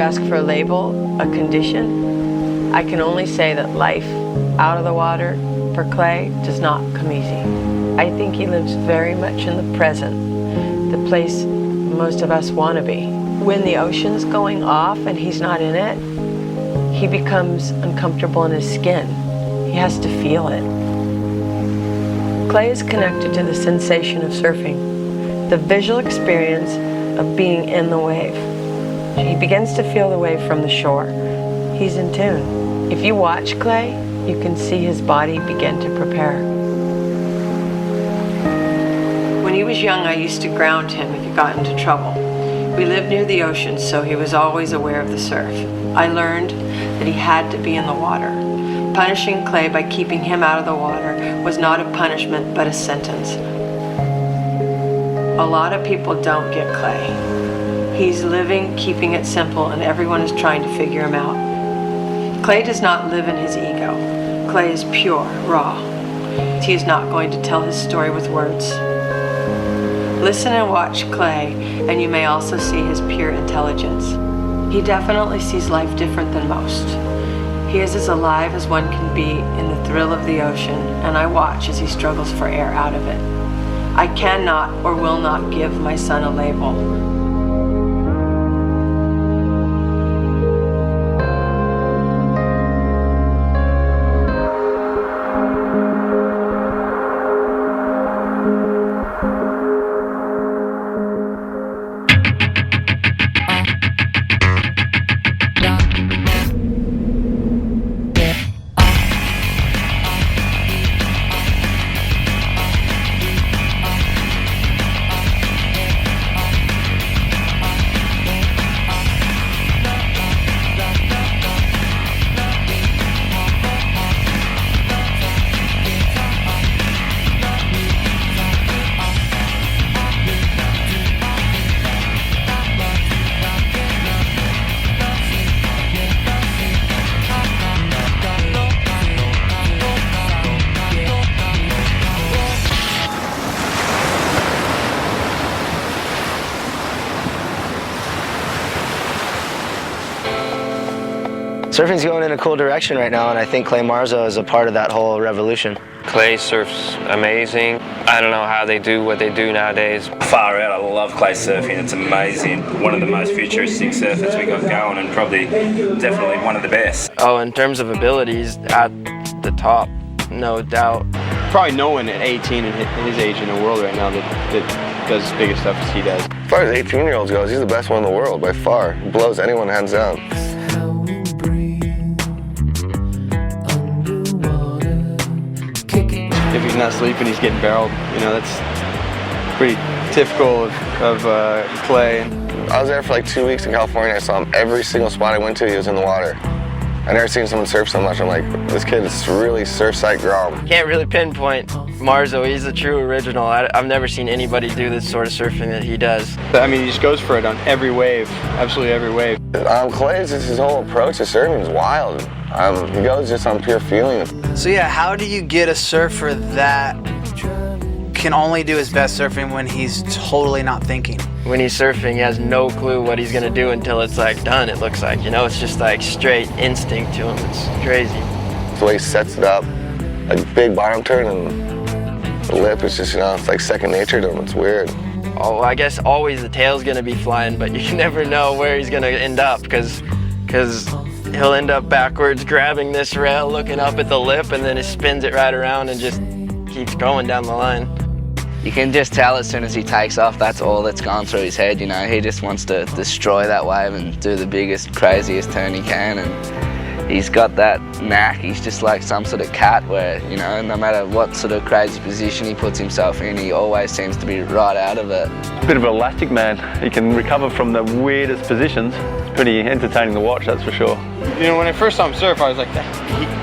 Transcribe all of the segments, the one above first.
ask for a label, a condition, I can only say that life out of the water for Clay does not come easy. I think he lives very much in the present, the place most of us want to be. When the ocean's going off and he's not in it, he becomes uncomfortable in his skin. He has to feel it. Clay is connected to the sensation of surfing, the visual experience of being in the wave. He begins to feel the wave from the shore. He's in tune. If you watch Clay, you can see his body begin to prepare. When he was young, I used to ground him if he got into trouble. We lived near the ocean, so he was always aware of the surf. I learned that he had to be in the water. Punishing Clay by keeping him out of the water was not a punishment, but a sentence. A lot of people don't get Clay. He's living, keeping it simple, and everyone is trying to figure him out. Clay does not live in his ego. Clay is pure, raw. He is not going to tell his story with words. Listen and watch Clay, and you may also see his pure intelligence. He definitely sees life different than most. He is as alive as one can be in the thrill of the ocean, and I watch as he struggles for air out of it. I cannot or will not give my son a label. Surfing's going in a cool direction right now, and I think Clay Marzo is a part of that whole revolution. Clay surfs amazing. I don't know how they do what they do nowadays. Far out, I love Clay surfing. It's amazing. One of the most futuristic surfers we got going, and probably definitely one of the best. Oh, in terms of abilities, at the top, no doubt. Probably no one at 18 and his age in the world right now that does as big a stuff as he does. As far as 18-year-olds goes, he's the best one in the world by far. He blows anyone hands down. If he's not sleeping, he's getting barreled. You know, that's pretty typical of Clay. I was there for like 2 weeks in California. I saw him every single spot I went to, he was in the water. I never seen someone surf so much. I'm like, this kid is really surf-site grom. Can't really pinpoint Marzo. He's a true original. I've never seen anybody do this sort of surfing that he does. I mean, he just goes for it on every wave, absolutely every wave. Clay's just his whole approach to surfing is wild. He goes just on pure feeling. So yeah, how do you get a surfer that can only do his best surfing when he's totally not thinking? When he's surfing, he has no clue what he's gonna do until it's like done, it looks like. You know, it's just like straight instinct to him. It's crazy. The way he sets it up, like big bottom turn and the lip is just, you know, it's like second nature to him. It's weird. Oh, I guess always the tail's gonna be flying, but you never know where he's gonna end up because he'll end up backwards grabbing this rail, looking up at the lip, and then he spins it right around and just keeps going down the line. You can just tell as soon as he takes off, that's all that's gone through his head, you know. He just wants to destroy that wave and do the biggest, craziest turn he can, and he's got that knack. He's just like some sort of cat where, you know, no matter what sort of crazy position he puts himself in, he always seems to be right out of it. A bit of an elastic man. He can recover from the weirdest positions. It's pretty entertaining to watch, that's for sure. You know, when I first saw him surf, I was like,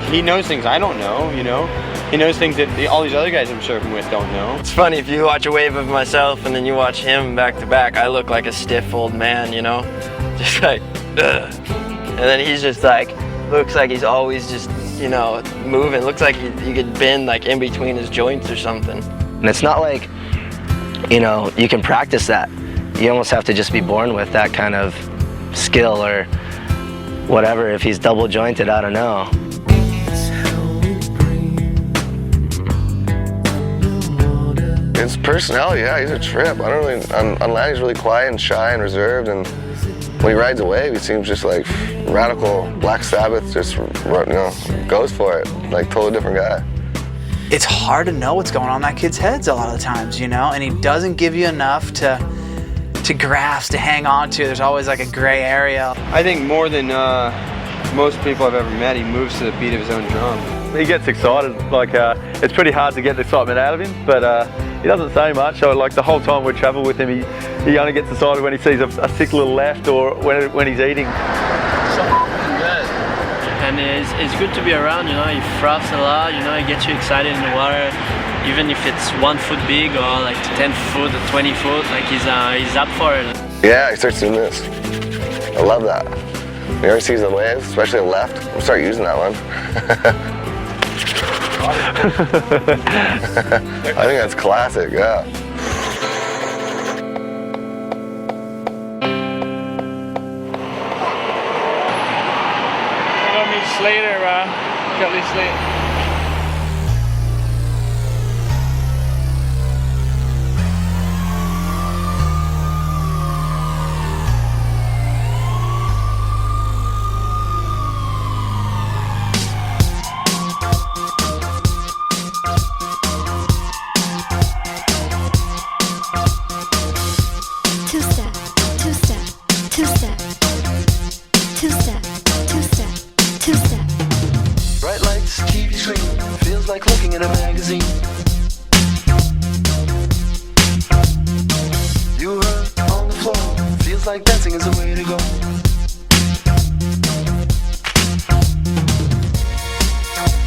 he knows things I don't know, you know. He knows things that all these other guys I'm surfing with don't know. It's funny, if you watch a wave of myself and then you watch him back to back, I look like a stiff old man, you know? Just like, ugh. And then he's just like, looks like he's always just, you know, moving. Looks like you could bend like in between his joints or something. And it's not like, you know, you can practice that. You almost have to just be born with that kind of skill or whatever. If he's double jointed, I don't know. His personality, yeah, he's a trip. I don't really, on land he's really quiet and shy and reserved, and when he rides a wave, he seems just like radical Black Sabbath, just, goes for it, like totally different guy. It's hard to know what's going on in that kid's heads a lot of the times, and he doesn't give you enough to grasp, to hang on to. There's always like a gray area. I think more than most people I've ever met, he moves to the beat of his own drum. He gets excited, like it's pretty hard to get the excitement out of him, but he doesn't say much. So like the whole time we travel with him, he only gets excited when he sees a sick little left or when he's eating. And it's good to be around, he froths a lot, he gets you excited in the water, even if it's 1 foot big or like 10 foot or 20 foot, like he's up for it. Yeah, he starts doing this. I love that. Whenever he sees the wave, especially the left, we'll start using that one. I think that's classic, yeah. Later, got this later. Two-step, two-step, two-step, two-step, two-step, two-step. Bright lights, TV screen, feels like looking at a magazine. You were on the floor, feels like dancing is the way to go.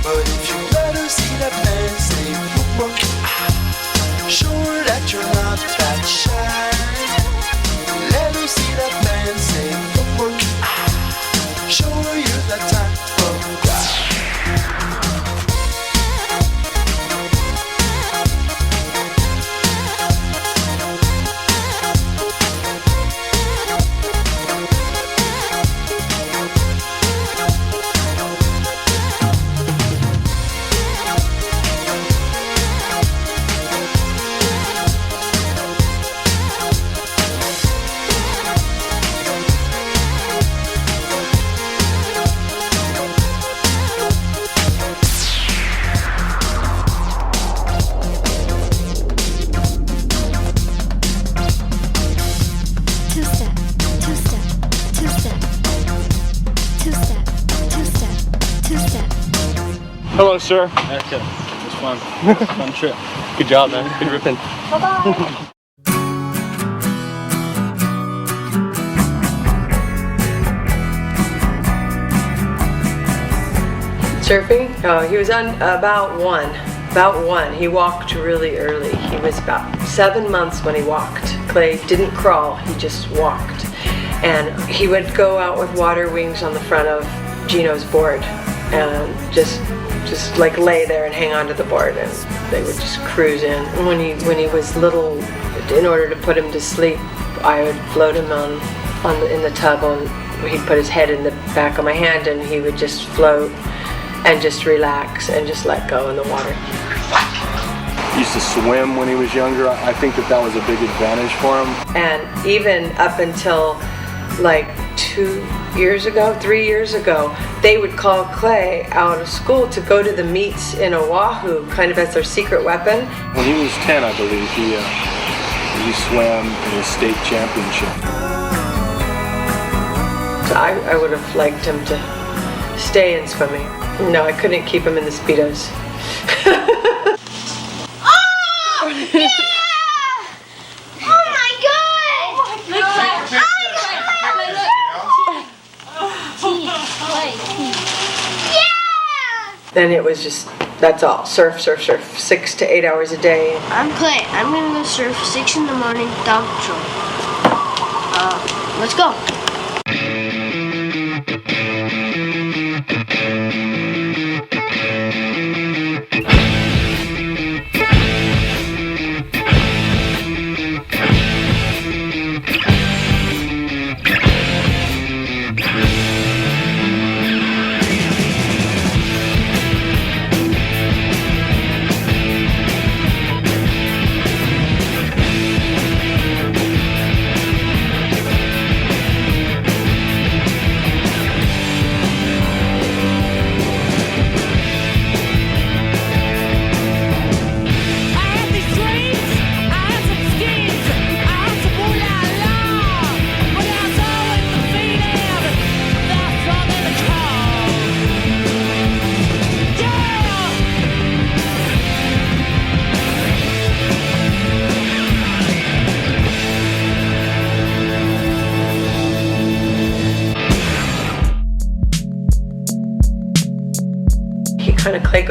But if you let her see that man say, whoop, whoop, show her that you're not that shy. Let her see that man say, whoop, whoop, show her you're that type of guy. Hello, sir. Okay, it was fun. Fun trip. Good job, man. Good ripping. Bye-bye. Surfing? Oh, he was on about one. He walked really early. He was about 7 months when he walked. Clay didn't crawl, he just walked. And he would go out with water wings on the front of Gino's board and just like lay there and hang onto the board, and they would just cruise in. And when he was little, in order to put him to sleep, I would float him in the tub, he'd put his head in the back of my hand and he would just float and just relax and just let go in the water. He used to swim when he was younger. I think that was a big advantage for him. And even up until like 3 years ago, they would call Clay out of school to go to the meets in Oahu, kind of as their secret weapon. When he was 10, I believe, he swam in the state championship. So I would have liked him to stay in swimming. No, I couldn't keep him in the Speedos. Oh! Yeah! Oh my God! Look like Then it was just, that's all. Surf, 6 to 8 hours a day. I'm Clay. I'm gonna go surf 6 in the morning, down patrol. Let's go.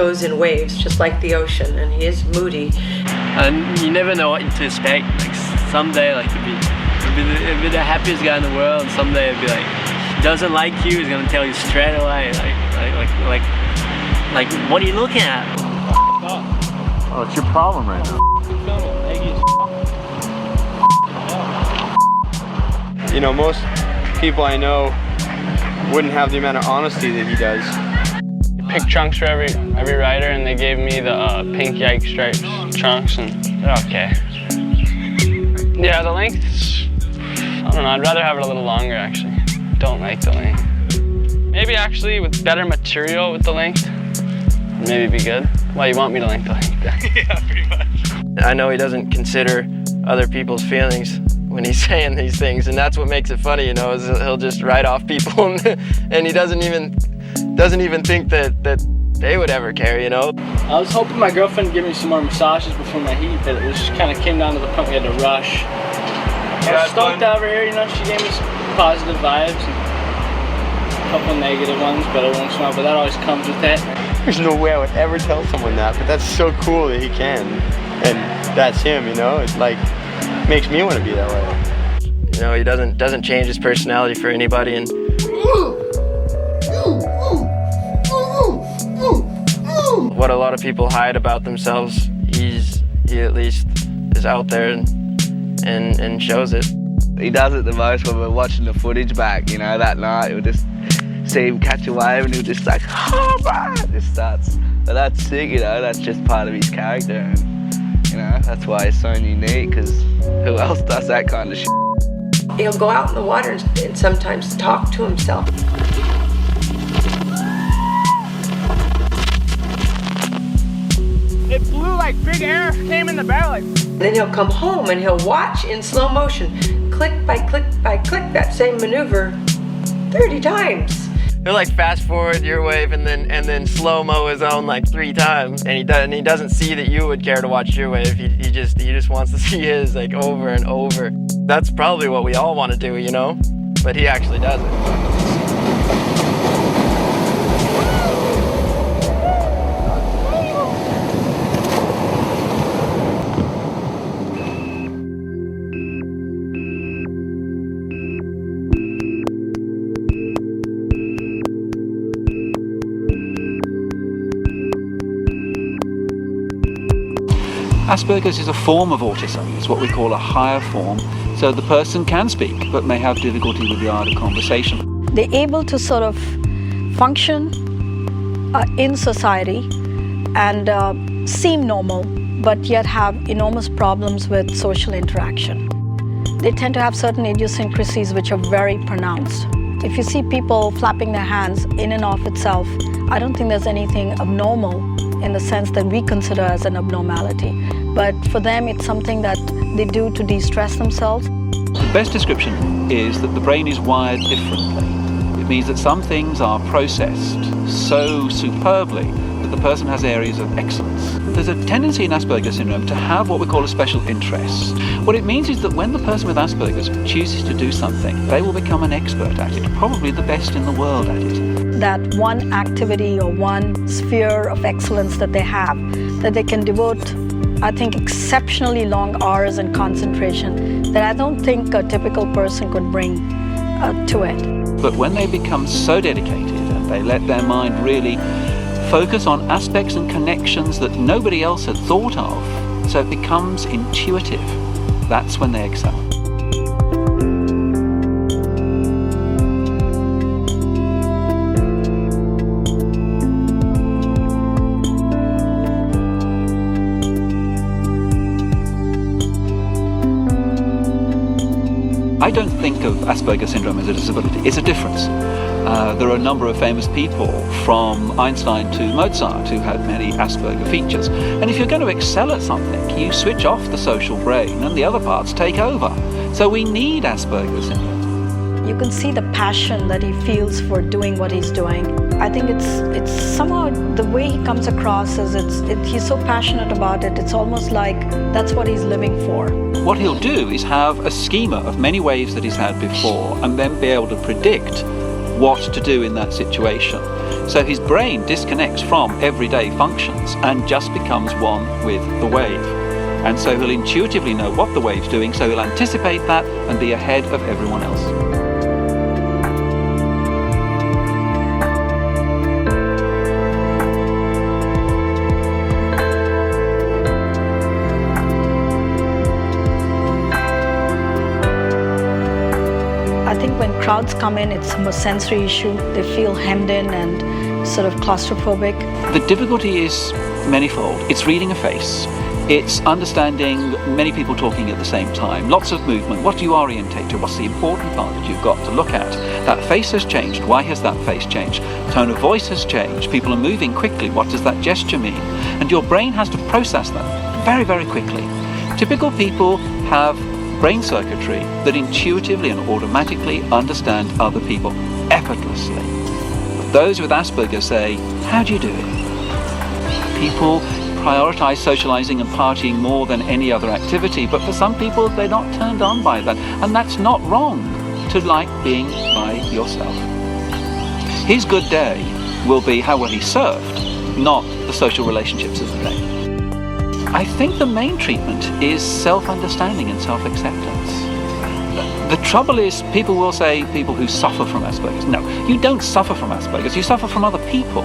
goes in waves, just like the ocean, and he is moody. And you never know what to expect. Like someday, like he'll be the happiest guy in the world, and someday it'll be like, he doesn't like you, he's gonna tell you straight away, like what are you looking at? Oh, it's your problem right now. You know, most people I know wouldn't have the amount of honesty that he does. Pick trunks for every rider, and they gave me the pink Yike stripes trunks, and they're okay. Yeah, the length's, I don't know, I'd rather have it a little longer actually. Don't like the length. Maybe actually with better material with the length, maybe be good. Well, you want me to length the length then. Yeah, pretty much. I know he doesn't consider other people's feelings when he's saying these things, and that's what makes it funny, you know, is he'll just write off people and he doesn't even think that they would ever care, you know. I was hoping my girlfriend would give me some more massages before my heat, but it just kind of came down to the point we had to rush. I was stoked over here, you know, she gave me some positive vibes and a couple negative ones, but every once in a while, but that always comes with it. There's no way I would ever tell someone that, but that's so cool that he can. And that's him, you know, it like makes me want to be that way. You know, he doesn't change his personality for anybody, and what a lot of people hide about themselves, he at least is out there and shows it. He does it the most when we're watching the footage back, you know, that night. We'll just see him catch a wave and he'll just like, oh man, just starts. But that's sick, you know, that's just part of his character. And, you know, that's why he's so unique, because who else does that kind of shit? He'll go out in the water and sometimes talk to himself. It blew like big air came in the barrel. Then he'll come home and he'll watch in slow motion, click by click by click, that same maneuver 30 times. He'll like fast forward your wave and then slow-mo his own like 3 times, and he doesn't see that you would care to watch your wave. He just wants to see his like over and over. That's probably what we all want to do, you know, but he actually does it. Asperger's is a form of autism. It's what we call a higher form. So the person can speak, but may have difficulty with the art of conversation. They're able to sort of function in society and seem normal, but yet have enormous problems with social interaction. They tend to have certain idiosyncrasies which are very pronounced. If you see people flapping their hands in and of itself, I don't think there's anything abnormal in the sense that we consider as an abnormality. But for them, it's something that they do to de-stress themselves. The best description is that the brain is wired differently. It means that some things are processed so superbly that the person has areas of excellence. There's a tendency in Asperger syndrome to have what we call a special interest. What it means is that when the person with Asperger's chooses to do something, they will become an expert at it, probably the best in the world at it. That one activity or one sphere of excellence that they have, that they can devote, I think, exceptionally long hours and concentration that I don't think a typical person could bring to it. But when they become so dedicated and they let their mind really focus on aspects and connections that nobody else had thought of, so it becomes intuitive, that's when they excel. I don't think of Asperger syndrome as a disability. It's a difference. There are a number of famous people, from Einstein to Mozart, who had many Asperger features. And if you're going to excel at something, you switch off the social brain and the other parts take over. So we need Asperger syndrome. You can see the passion that he feels for doing what he's doing. I think it's somehow the way he comes across is he's so passionate about it. It's almost like that's what he's living for. What he'll do is have a schema of many waves that he's had before and then be able to predict what to do in that situation. So his brain disconnects from everyday functions and just becomes one with the wave. And so he'll intuitively know what the wave's doing, so he'll anticipate that and be ahead of everyone else. I think when crowds come in, it's a sensory issue. They feel hemmed in and sort of claustrophobic. The difficulty is manifold. It's reading a face. It's understanding many people talking at the same time. Lots of movement. What do you orientate to? What's the important part that you've got to look at? That face has changed. Why has that face changed? Tone of voice has changed. People are moving quickly. What does that gesture mean? And your brain has to process that very, very quickly. Typical people have brain circuitry that intuitively and automatically understand other people effortlessly. Those with Asperger say, how do you do it? People prioritize socializing and partying more than any other activity, but for some people they're not turned on by that, and that's not wrong to like being by yourself. His good day will be how well he served, not the social relationships of the day. I think the main treatment is self-understanding and self-acceptance. The trouble is, people will say people who suffer from Asperger's. No, you don't suffer from Asperger's, you suffer from other people.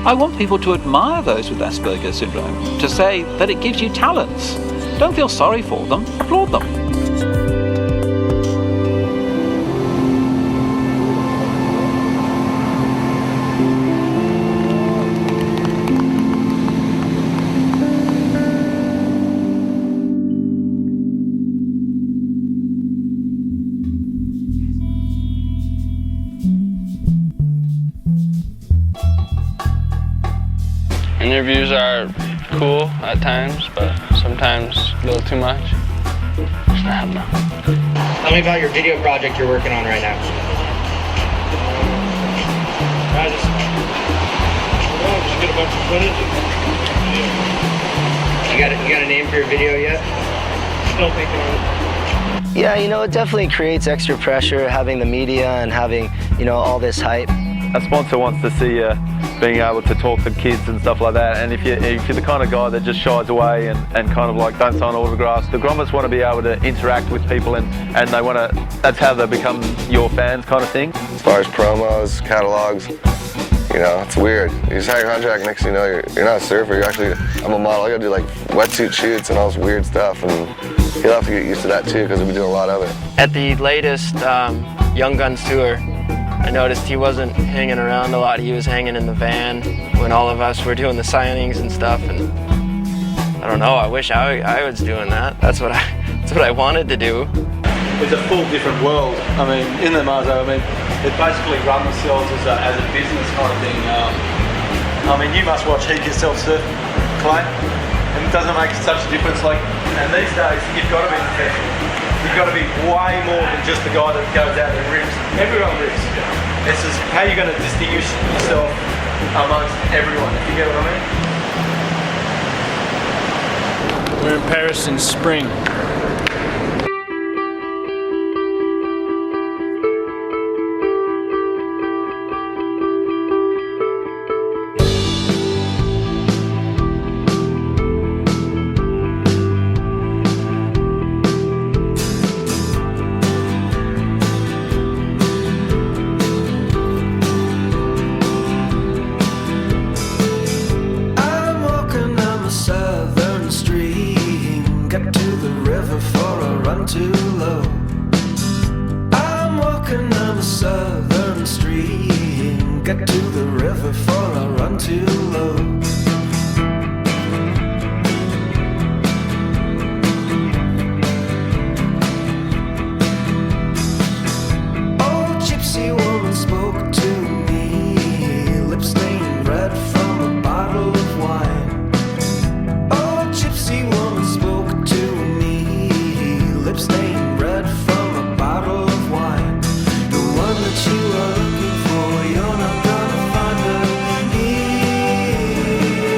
I want people to admire those with Asperger's syndrome, to say that it gives you talents. Don't feel sorry for them, applaud them. Interviews are cool at times, but sometimes a little too much. I don't know. Tell me about your video project you're working on right now. Just get a bunch of footage. You got a name for your video yet? Still thinking on it. Yeah, it definitely creates extra pressure having the media and having, all this hype. A sponsor wants to see you being able to talk to kids and stuff like that, and if you're the kind of guy that just shies away and kind of like don't sign autographs, the grommets want to be able to interact with people and they want to, that's how they become your fans kind of thing. As far as promos, catalogs, it's weird. You sign a contract, next thing you know, you're not a surfer, I'm a model, I gotta do like wetsuit shoots and all this weird stuff, and he'll have to get used to that too because we'll be doing a lot of it. At the latest Young Guns tour, I noticed he wasn't hanging around a lot. He was hanging in the van when all of us were doing the signings and stuff. And I don't know, I wish I was doing that. That's what I wanted to do. It's a full different world. I mean, in the Marzo, they basically run themselves as a business kind of thing. You must watch heat yourself surf, Clay, and it doesn't make such a difference. And these days, you've got to be professional. You've got to be way more than just the guy that goes out and rips. Everyone rips. This is how you're going to distinguish yourself amongst everyone, if you get what I mean. We're in Paris in spring. You're not gonna find her here.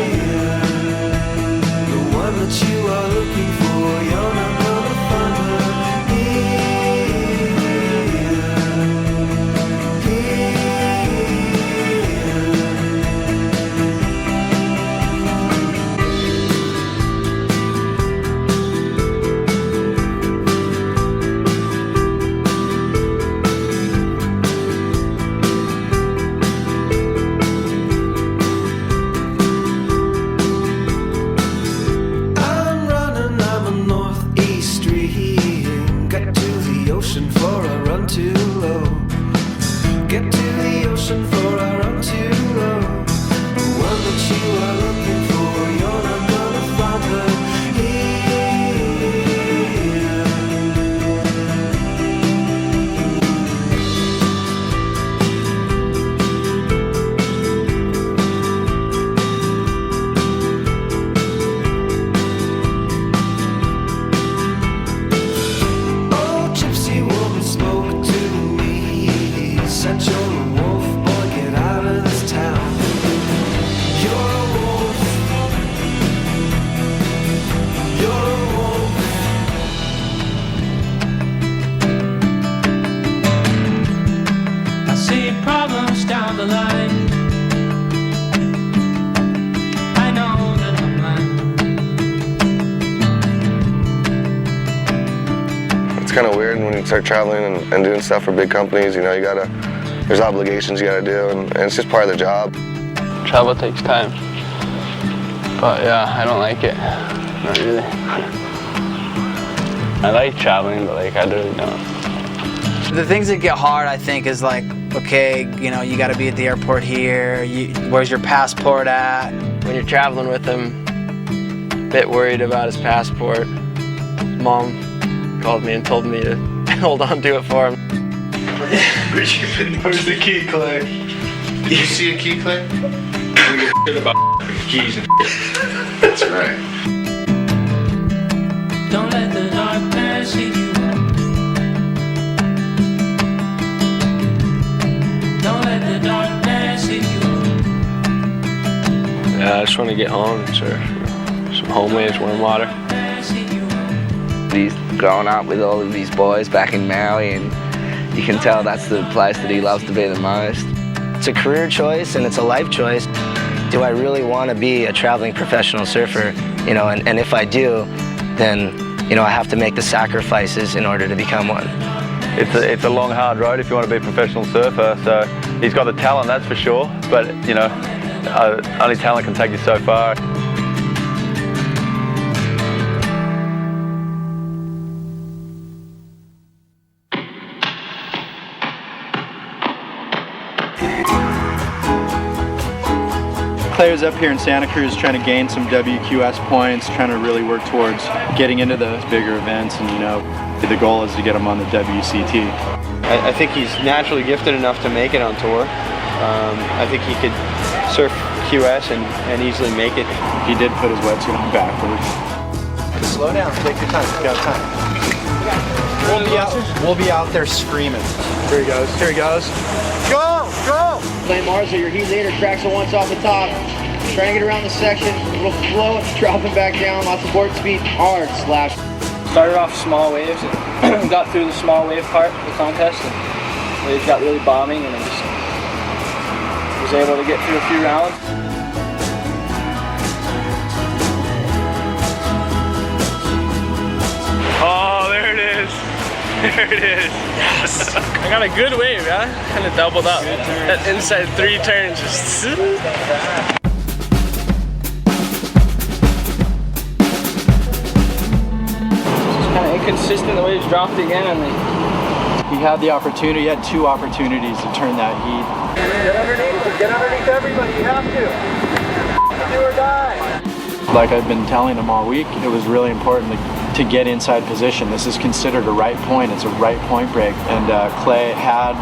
it's kind of weird when you start traveling and doing stuff for big companies. You know, there's obligations you gotta do, and it's just part of the job. Travel takes time. But yeah, I don't like it. Not really. I like traveling, but like I really don't. The things that get hard, I think, is like, okay, you know, you got to be at the airport here. Where's your passport at? When you're traveling with him, a bit worried about his passport. Mom called me and told me to hold on to it for him. Where's the key, Clay? Did you see a key, Clay? We get shit about keys and shit. That's right. Don't let the darkness eat you up. Don't let the darkness eat you up. Yeah, I just want to get home and surf. Some home waves, warm water. He's grown up with all of these boys back in Maui, and you can tell that's the place that he loves to be the most. It's a career choice and it's a life choice. Do I really want to be a traveling professional surfer? You know, and if I do, then, you know, I have to make the sacrifices in order to become one. It's a long, hard road if you want to be a professional surfer. So he's got the talent, that's for sure. But, you know, only talent can take you so far. Clay was up here in Santa Cruz trying to gain some WQS points, trying to really work towards getting into those bigger events, and you know, the goal is to get him on the WCT. I think he's naturally gifted enough to make it on tour. I think he could surf QS and easily make it. He did put his wetsuit on backwards. Slow down, take your time, you got time. We'll be out there screaming. Here he goes, here he goes. Go, go! Clay Marzo, your heat leader, cracks it once off the top. Trying to get around the section, a little flow, dropping back down, lots of board speed, hard slash. Started off small waves and got through the small wave part of the contest, and waves got really bombing, and I just was able to get through a few rounds. Oh, there it is. There it is. Yes. I got a good wave, yeah? Kind of doubled up. That inside 3 turns just... Kind of inconsistent, the waves dropped again, and he had the opportunity, he had 2 opportunities to turn that heat. Get underneath everybody, you have to. Do or die. Like I've been telling him all week, it was really important to get inside position. This is considered a right point, it's a right point break. And Clay had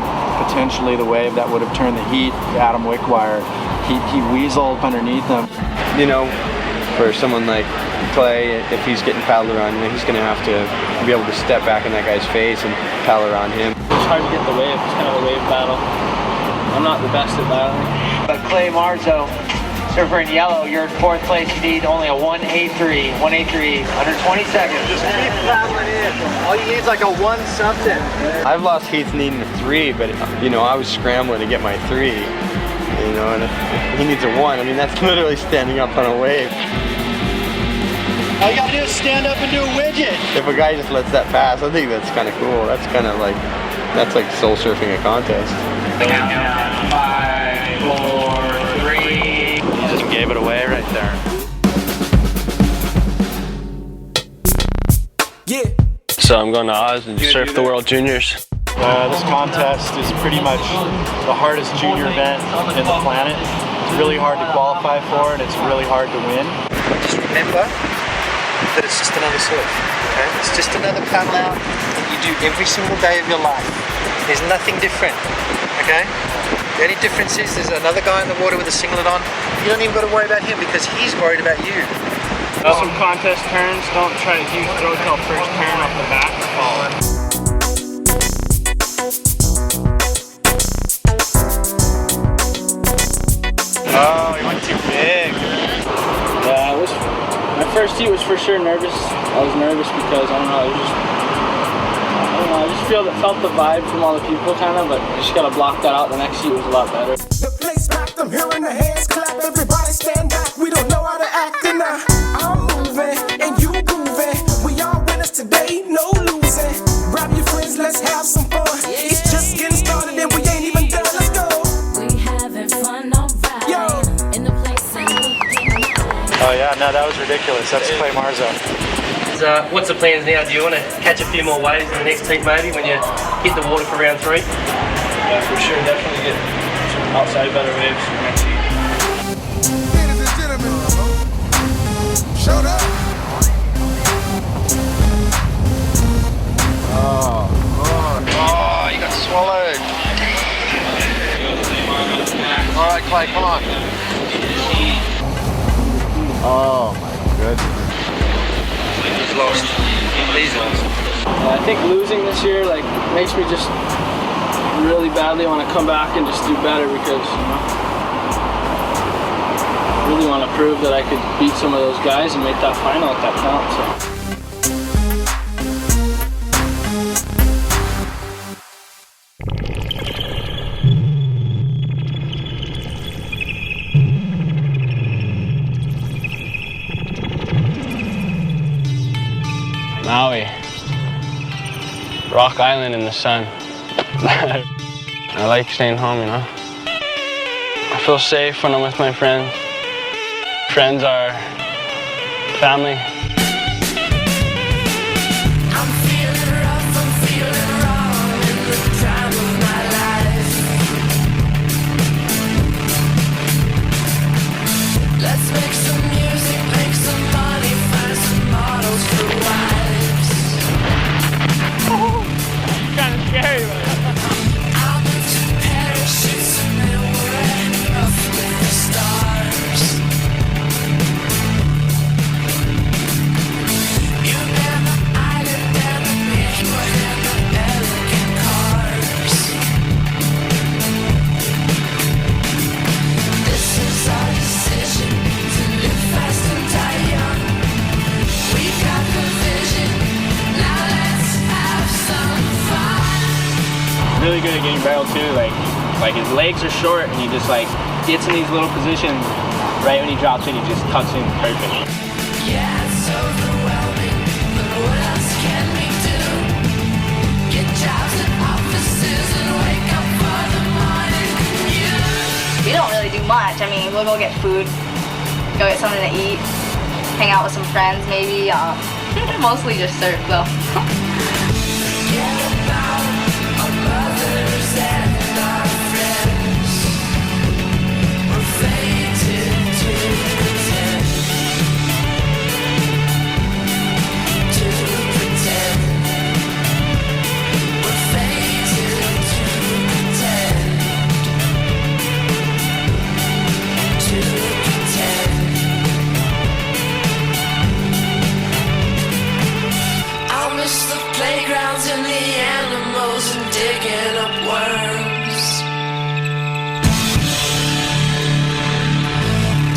potentially the wave that would have turned the heat. Adam Wickwire, he weaseled underneath him. You know, for someone like Clay, if he's getting paddled around, you know, he's gonna have to be able to step back in that guy's face and paddle around him. It's hard to get the wave, it's kind of a wave battle. I'm not the best at battling. But Clay Marzo, surfer in yellow, you're in 4th place. You need only a 183, under 20 seconds. Just keep paddling in. All you need is like a 1 something. I've lost heats needing a 3, but you know, I was scrambling to get my 3. You know, and if he needs a 1, I mean, that's literally standing up on a wave. All you gotta do is stand up and do a widget. If a guy just lets that pass, I think that's kind of cool. That's kind of like, that's like soul surfing a contest. Countdown, 5, 4, 3. You just gave it away right there. Yeah. So I'm going to Oz and surf the World Juniors. This contest is pretty much the hardest junior event in the planet. It's really hard to qualify for, and it's really hard to win. Just remember that it's just another surf. Okay? It's just another paddle out that you do every single day of your life. There's nothing different. Okay? The only difference is there's another guy in the water with a singlet on. You don't even got to worry about him because he's worried about you. Some contest turns, don't try to use throw tail first turn off the back and fall in. Oh, he went too big. Yeah, it was, my first heat was for sure nervous. I was nervous because, I don't know, I just felt the vibe from all the people kind of, but you just gotta block that out. The next heat was a lot better. The place packed, I'm hearing the hands clap. Everybody stand back, we don't know how to act. And I'm moving and you grooving. We all winners today, no losing. Grab us. That's Clay Marzo. What's the plans now? Do you want to catch a few more waves in the next heat maybe when you hit the water for round 3? Yeah, for sure. Definitely get some outside better waves for next heat. Ladies and gentlemen, showed up. Oh, you got swallowed. All right, Clay, come on. Oh my goodness. He's lost. He's lost. I think losing this year makes me just really badly want to come back and just do better because I really want to prove that I could beat some of those guys and make that final at that count. So. Maui, Rock Island in the sun. I like staying home, I feel safe when I'm with my friends. Friends are family. I'm feeling rough, I'm feeling wrong in the time of my life. Let's make some music, make some money, find some models for wives. Kind of scary, but I'll move to parachutes and then we're ending up with the stars. You and the island and the big boy and the elegant cars. This is our decision to live fast and die young. We got the vision, now let's have some fun. Really good at getting barreled too. Like his legs are short and he just gets in these little positions. Right when he drops in, he just tucks in perfect. Yeah, it's overwhelming, but what else can we do? Get jobs at offices and wake up for the morning commute. We don't really do much. I mean, we'll go get food, go get something to eat, hang out with some friends maybe. Mostly just surf though. Forget about our brothers and our friends. We're fated to pretend. To pretend. We're fated to pretend. To pretend. I'll miss the playgrounds and the animals and digging up worms.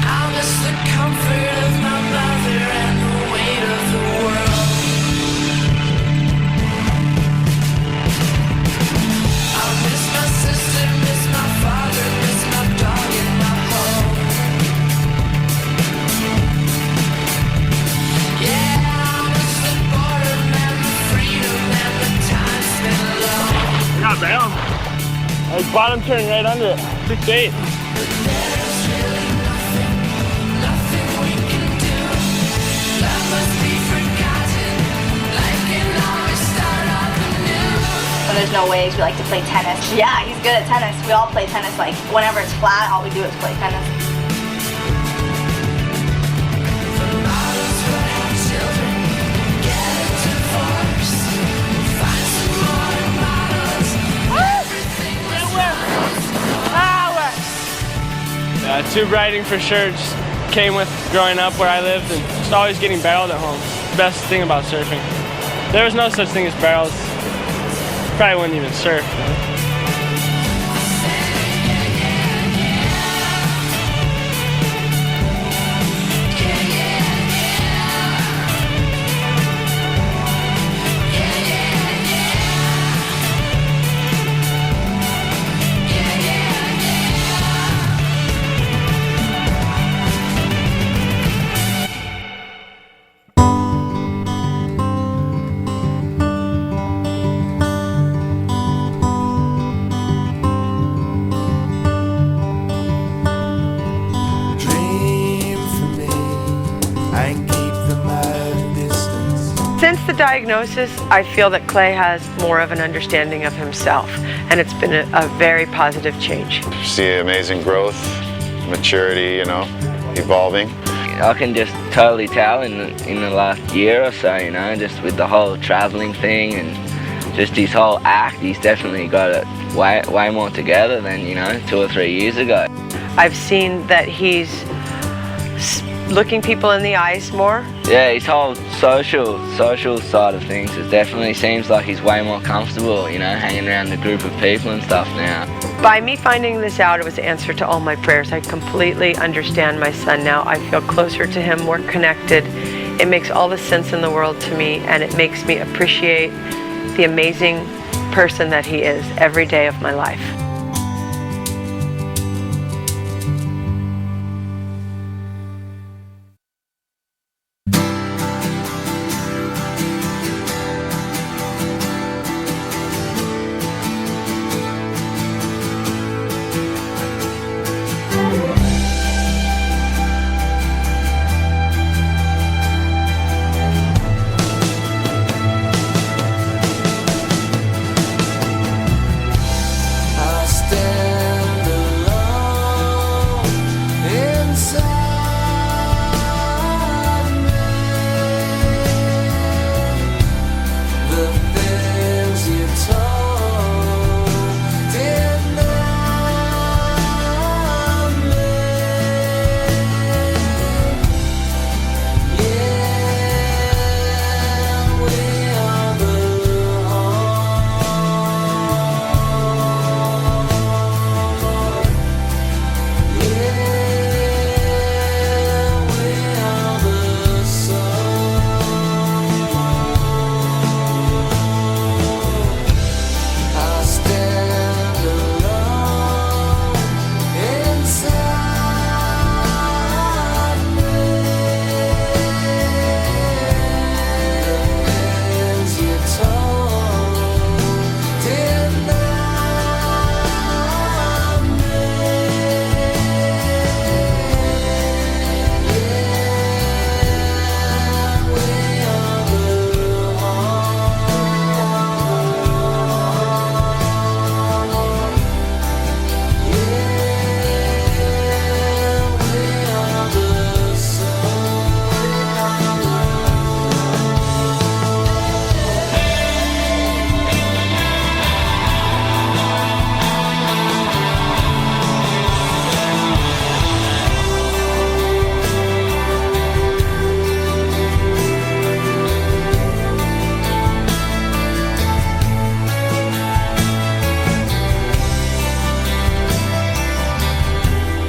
I'll miss the comfort of my mother and the weight of the world. I'll miss my sister, miss my father, miss my dog and my home. Yeah, I'll miss the boredom and the freedom and the time spent alone. Not bad. Bottom turn right under it. 6'8". There's really nothing we can do. Love must be forgotten. Life can always start up anew. When there's no waves, we like to play tennis. Yeah, he's good at tennis. We all play tennis. Whenever it's flat, all we do is play tennis. Models will have children, get a divorce, find some more models. Everything was Tube riding for sure just came with growing up where I lived and just always getting barreled at home. The best thing about surfing. There was no such thing as barrels. Probably wouldn't even surf. diagnosis, I feel that Clay has more of an understanding of himself, and it's been a very positive change. See amazing growth, maturity, you know, evolving. I can just totally tell in the last year or so, you know, just with the whole traveling thing and just his whole act, he's definitely got it way more together than, you know, 2 or 3 years ago. I've seen that he's looking people in the eyes more. Yeah, his whole social side of things, it definitely seems like he's way more comfortable, you know, hanging around a group of people and stuff now. By me finding this out, it was the answer to all my prayers. I completely understand my son now. I feel closer to him, more connected. It makes all the sense in the world to me, and it makes me appreciate the amazing person that he is every day of my life.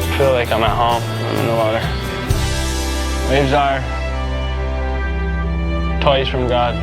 I feel like I'm at home. I'm in the water. Waves are toys from God.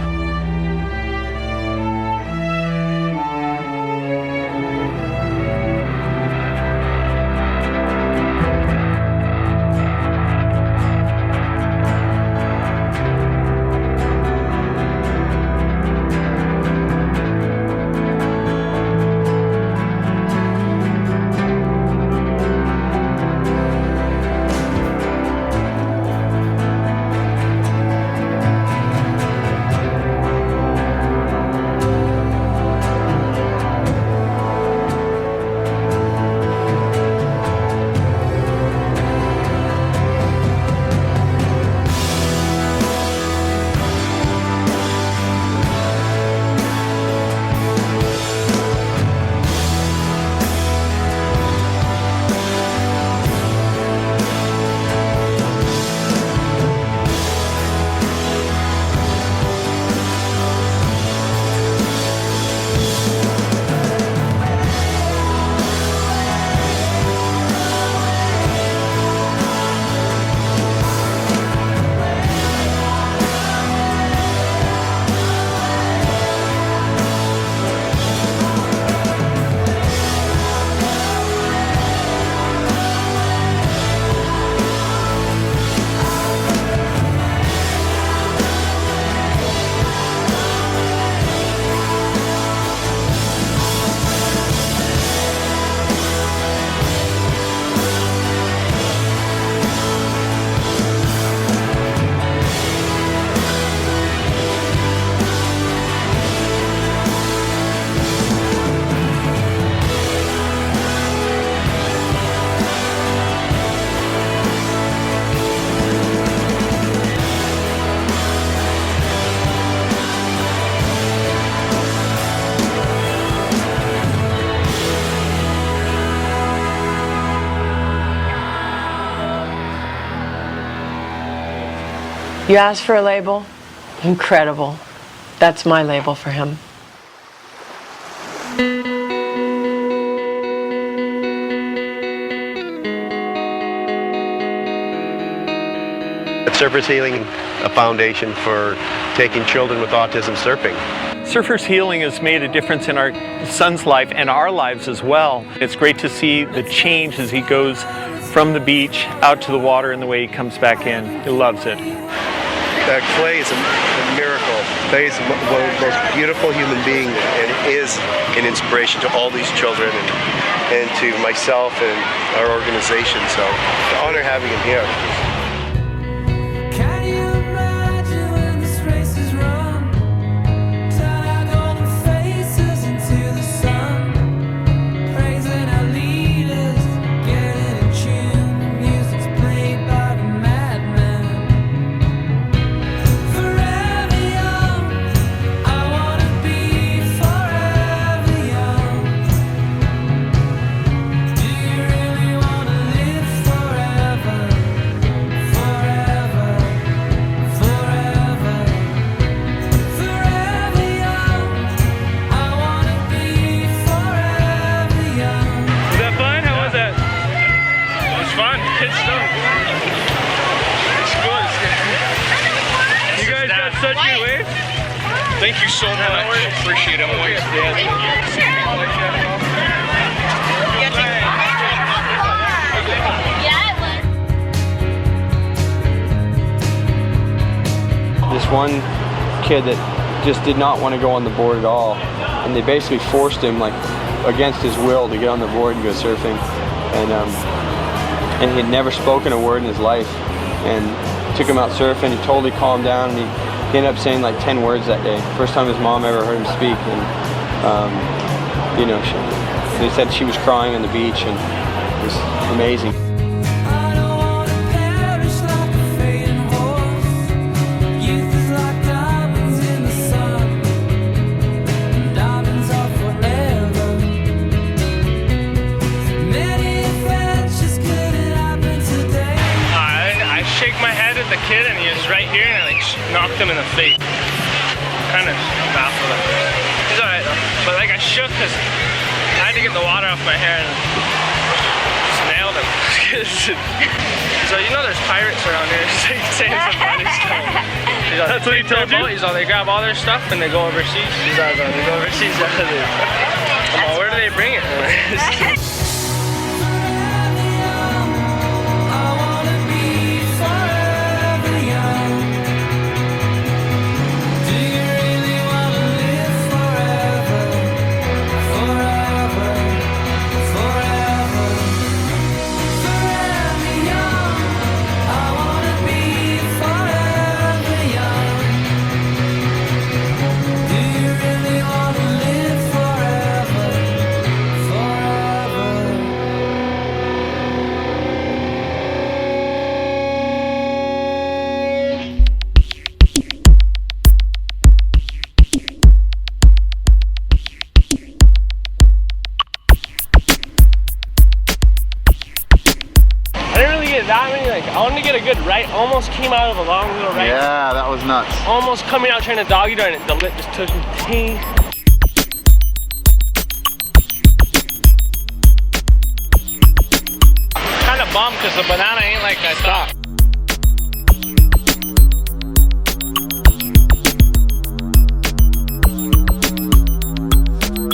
You asked for a label? Incredible. That's my label for him. Surfers Healing, a foundation for taking children with autism surfing. Surfers Healing has made a difference in our son's life and our lives as well. It's great to see the change as he goes from the beach out to the water and the way he comes back in. He loves it. Clay is a miracle. Clay is one of the most beautiful human beings and is an inspiration to all these children and to myself and our organization. So it's an honor having him here. Thank you so much. Appreciate it. This one kid that just did not want to go on the board at all, and they basically forced him, like, against his will to get on the board and go surfing, and he'd never spoken a word in his life, and took him out surfing. He totally calmed down, and he ended up saying like 10 words that day. First time his mom ever heard him speak, and you know, they said she was crying on the beach, and it was amazing. I shake my head at the kid, and he was right here, and I knocked him in the face. Kind of baffled at first. He's alright though. But like I shook because I had to get the water off my hair and just nailed him. So you know there's pirates around here saying some funny stuff. That's what he told you? He's all, they grab all their stuff and they go overseas. He's all, they go overseas. I'm all, where do they bring it? I wanted to get a good right, almost came out of a long little right. Yeah, that was nuts. Almost coming out trying to doggy dart it, the lip just took me teeny. Kind of bummed because the banana ain't like I thought.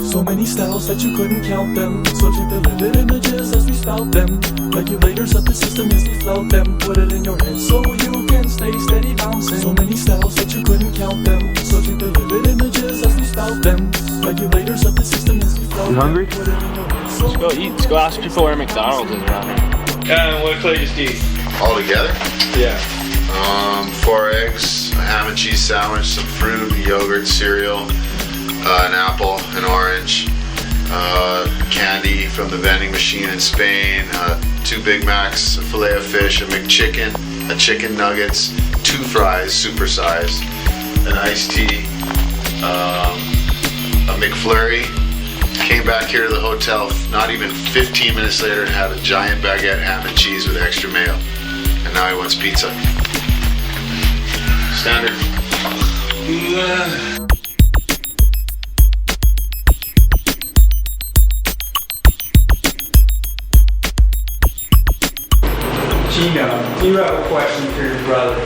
So many styles that you couldn't count them. Subject to vivid images as we spout them. Regulators of the system as we flout them. Put it in your head so you can stay steady bouncing. So many styles that you couldn't count them. Subject to vivid images as we spout them. Regulators of the system as we flout them. You hungry? Let's go eat. Let's go ask people where McDonald's is around here. And what Clay just eat? All together? Yeah. 4 eggs, a ham and cheese sandwich, some fruit, yogurt, cereal, an apple, an orange, candy from the vending machine in Spain, 2 Big Macs, a filet of fish, a McChicken, a chicken nuggets, 2 fries, supersized, an iced tea, a McFlurry. Came back here to the hotel not even 15 minutes later and had a giant baguette ham and cheese with extra mayo. And now he wants pizza. Standard. Gino, do you have a question for your brother?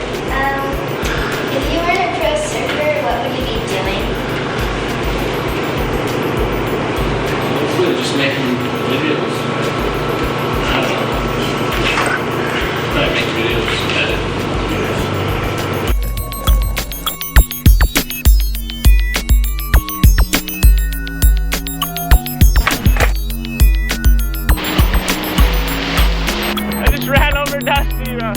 If you weren't a pro surfer, what would you be doing? Hopefully just making videos. I don't know. Probably make videos, edit videos. I just ran over Dusty, bro.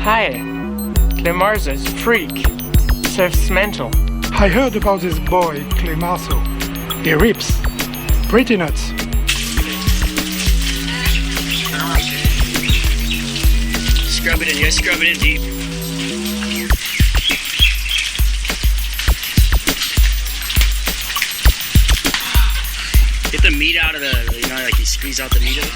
Hi, Marzo is a freak, surfs mental. I heard about this boy, Marzo. He rips. Pretty nuts. Scrub it in, yeah, scrub it in deep. Get the meat out of the, you know, like you squeeze out the meat of it.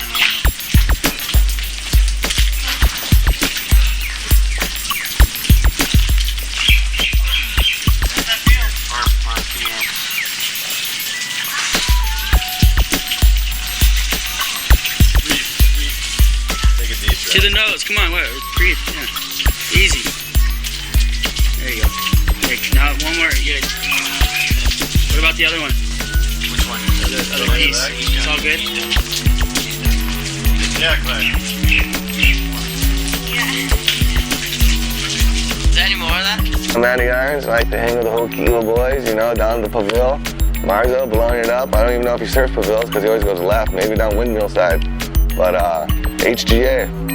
To the nose, come on, breathe, yeah. Easy. There you go. Okay, now one more, you get it. What about the other one? Which one? The other piece. It's all good? Yeah, Clay. Is there any more of that? I'm Matty Irons. I like to hang with the whole Kilo boys, you know, down at the Pavil. Marzo, blowing it up. I don't even know if he surfs Pavils because he always goes left, maybe down Windmill side. But HGA.